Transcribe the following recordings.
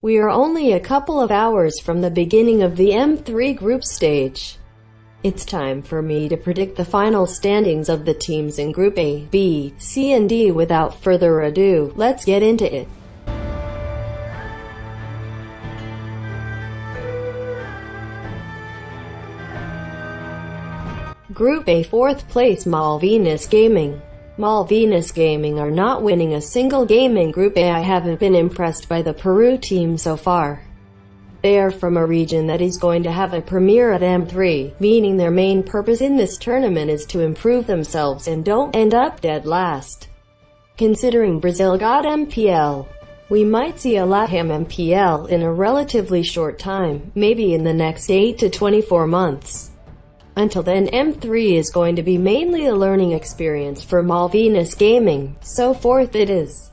We are only a couple of hours from the beginning of the M3 group stage. It's time for me to predict the final standings of the teams in Group A, B, C and D. Without further ado, let's get into it. Group A, 4th place Malvinas Gaming. Malvinas Gaming are not winning a single game in Group A. I haven't been impressed by the Peru team so far. They are from a region that is going to have a premiere at M3, meaning their main purpose in this tournament is to improve themselves and don't end up dead last. Considering Brazil got MPL, we might see a LATAM MPL in a relatively short time, maybe in the next 8 to 24 months. Until then, M3 is going to be mainly a learning experience for Malvinas Gaming, so forth it is.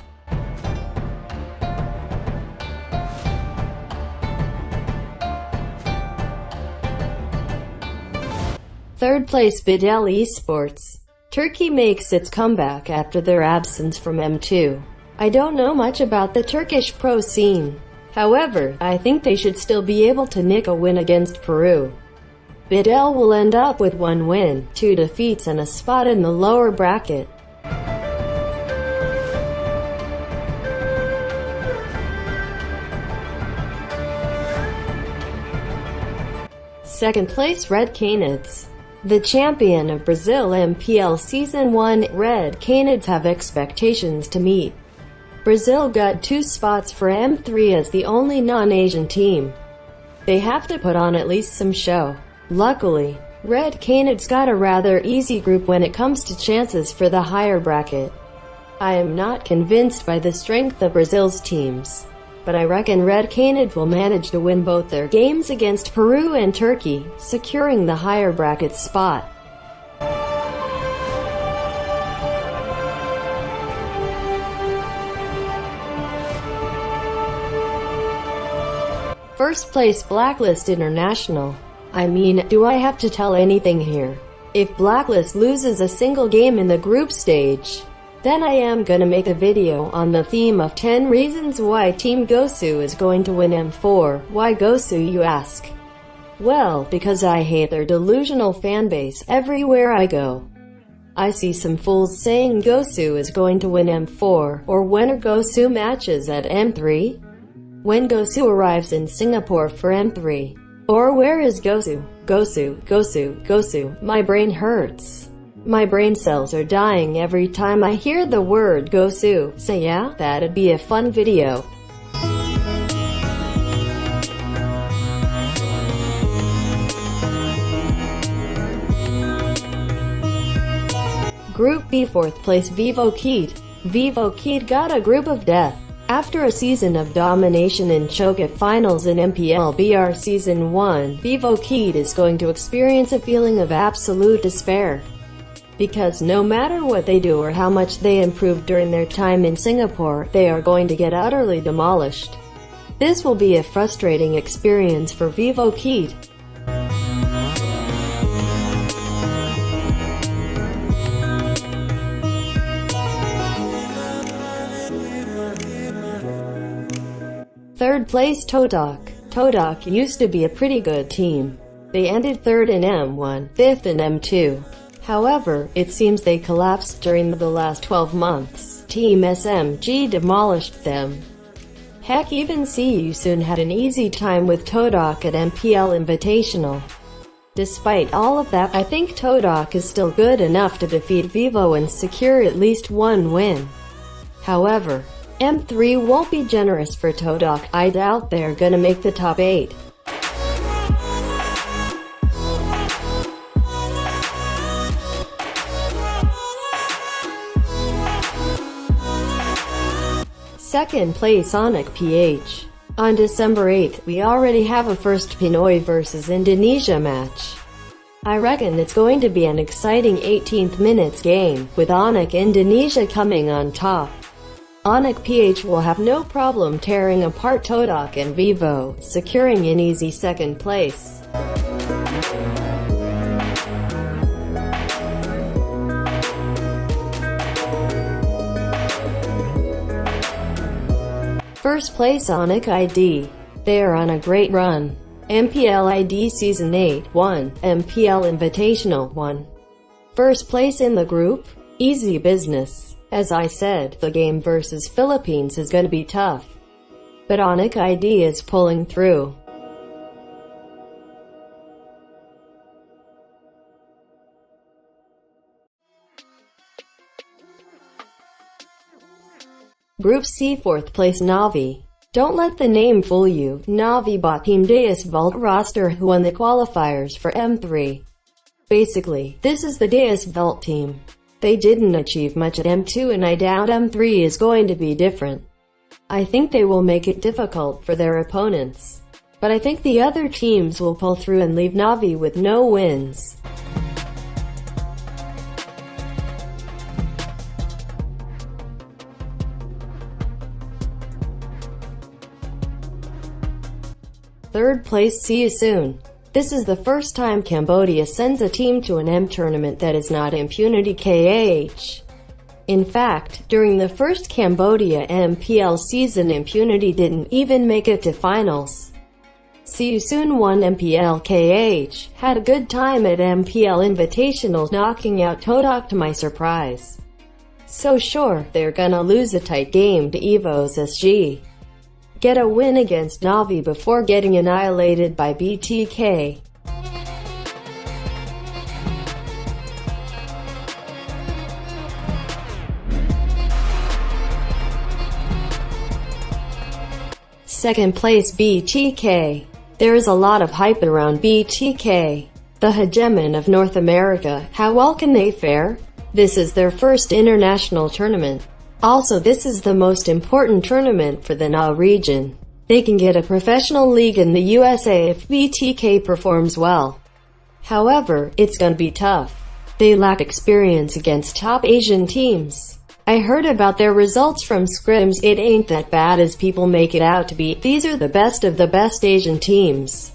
Third place Bidel Esports. Turkey makes its comeback after their absence from M2. I don't know much about the Turkish pro scene. However, I think they should still be able to nick a win against Peru. Bidel will end up with 1 win, 2 defeats and a spot in the lower bracket. Second place Red Canids. The champion of Brazil MPL Season 1, Red Canids have expectations to meet. Brazil got 2 spots for M3 as the only non-Asian team. They have to put on at least some show. Luckily, Red Canids got a rather easy group when it comes to chances for the higher bracket. I am not convinced by the strength of Brazil's teams, but I reckon Red Canids will manage to win both their games against Peru and Turkey, securing the higher bracket spot. First place Blacklist International. I mean, do I have to tell anything here? If Blacklist loses a single game in the group stage, then I am gonna make a video on the theme of 10 reasons why Team Gosu is going to win M4. Why Gosu, you ask? Well, because I hate their delusional fanbase everywhere I go. I see some fools saying Gosu is going to win M4, or when are Gosu matches at M3? When Gosu arrives in Singapore for M3. Or where is Gosu? Gosu, Gosu, Gosu. My brain hurts. My brain cells are dying every time I hear the word Gosu. So yeah, that'd be a fun video. Group B, 4th place Vivo Kid. Vivo Kid got a group of death. After a season of domination in Choket Finals in MPL BR Season 1, Vivo Kid is going to experience a feeling of absolute despair. Because no matter what they do or how much they improve during their time in Singapore, they are going to get utterly demolished. This will be a frustrating experience for Vivo Kid. Third place Todak. Todak used to be a pretty good team. They ended 3rd in M1, 5th in M2. However, it seems they collapsed during the last 12 months. Team SMG demolished them. Heck, even CU soon had an easy time with Todak at MPL Invitational. Despite all of that, I think Todak is still good enough to defeat Vivo and secure at least 1 win. However, M3 won't be generous for Todak. I doubt they're gonna make the top 8. Second place Onyx PH. On December 8th, we already have a first Pinoy vs Indonesia match. I reckon it's going to be an exciting 18th minutes game, with Onyx Indonesia coming on top. Onyx PH will have no problem tearing apart Todak and Vivo, securing an easy 2nd place. First place Onyx ID. They are on a great run. MPL ID Season 8 1, MPL Invitational 1. First place in the group? Easy business. As I said, the game versus Philippines is gonna be tough. But Onyx ID is pulling through. Group C 4th place Navi. Don't let the name fool you. Navi bought Team Deus Vault roster who won the qualifiers for M3. Basically, this is the Deus Vault team. They didn't achieve much at M2 and I doubt M3 is going to be different. I think they will make it difficult for their opponents. But I think the other teams will pull through and leave Navi with no wins. Third place See You Soon. This is the first time Cambodia sends a team to an M tournament that is not Impunity KH. In fact, during the first Cambodia MPL season Impunity didn't even make it to finals. See You Soon won MPL KH, had a good time at MPL Invitational knocking out Todak to my surprise. So sure, they're gonna lose a tight game to Evos SG. Get a win against Navi before getting annihilated by BTK. Second place BTK. There is a lot of hype around BTK, the hegemon of North America. How well can they fare? This is their first international tournament. Also, this is the most important tournament for the NA region. They can get a professional league in the USA if BTK performs well. However, it's gonna be tough. They lack experience against top Asian teams. I heard about their results from scrims. It ain't that bad as people make it out to be. These are the best of the best Asian teams.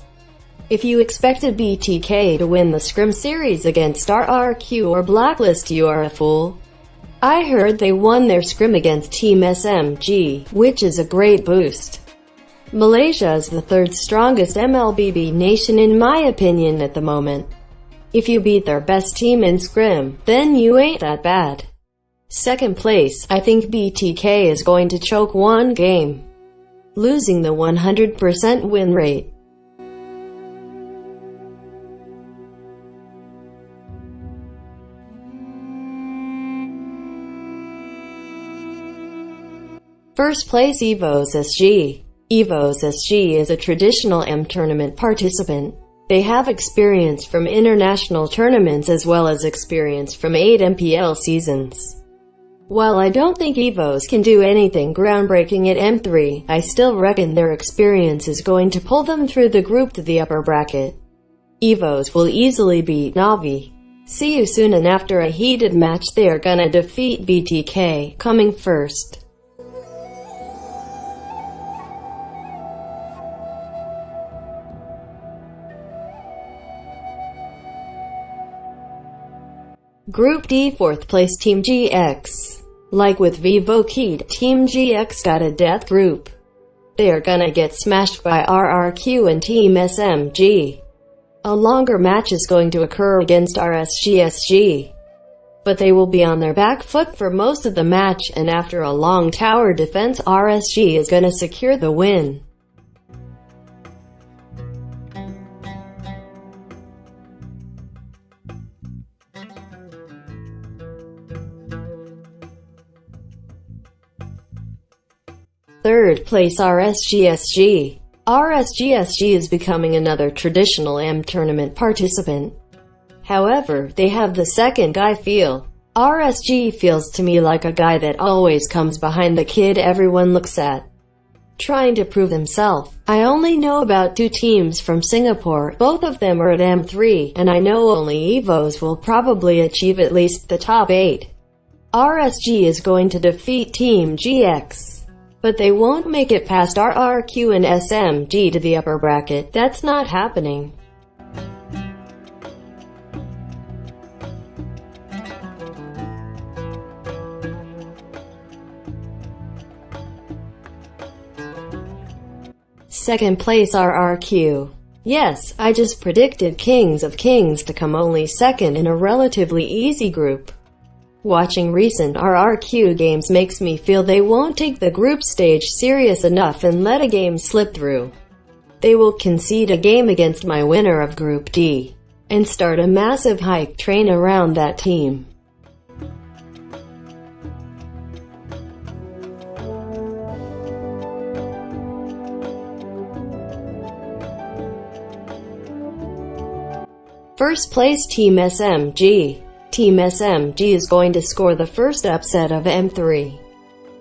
If you expected BTK to win the scrim series against RRQ or Blacklist, you are a fool. I heard they won their scrim against Team SMG, which is a great boost. Malaysia is the third strongest MLBB nation in my opinion at the moment. If you beat their best team in scrim, then you ain't that bad. Second place, I think BTK is going to choke one game, losing the 100% win rate. First place Evos SG. Evos SG is a traditional M tournament participant. They have experience from international tournaments as well as experience from 8 MPL seasons. While I don't think Evos can do anything groundbreaking at M3, I still reckon their experience is going to pull them through the group to the upper bracket. Evos will easily beat Navi. See You Soon, and after a heated match they are gonna defeat BTK, coming first. Group D 4th place Team GX. Like with Vivo Kid, Team GX got a death group. They are gonna get smashed by RRQ and Team SMG. A longer match is going to occur against RSGSG. But they will be on their back foot for most of the match, and after a long tower defense RSG is gonna secure the win. Third place RSGSG. RSGSG is becoming another traditional M tournament participant. However, they have the second guy feel. RSG feels to me like a guy that always comes behind the kid everyone looks at, trying to prove himself. I only know about 2 teams from Singapore, both of them are at M3, and I know only Evos will probably achieve at least the top 8. RSG is going to defeat Team GX. But they won't make it past RRQ and SMG to the upper bracket. That's not happening. Second place RRQ. Yes, I just predicted Kings of Kings to come only second in a relatively easy group. Watching recent RRQ games makes me feel they won't take the group stage serious enough and let a game slip through. They will concede a game against my winner of Group D and start a massive hype train around that team. First place Team SMG. Team SMG is going to score the first upset of M3.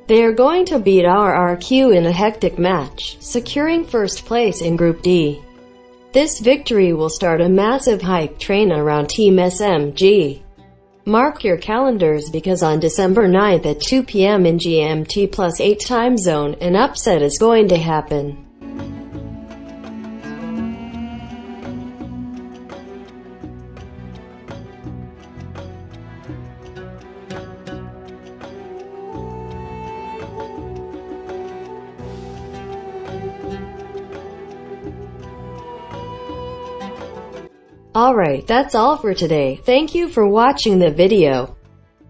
They are going to beat RRQ in a hectic match, securing first place in Group D. This victory will start a massive hype train around Team SMG. Mark your calendars because on December 9th at 2 p.m. in GMT plus 8 time zone, an upset is going to happen. Alright, that's all for today. Thank you for watching the video.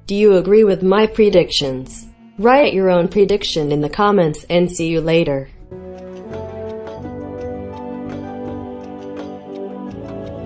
Do you agree with my predictions? Write your own prediction in the comments, and see you later.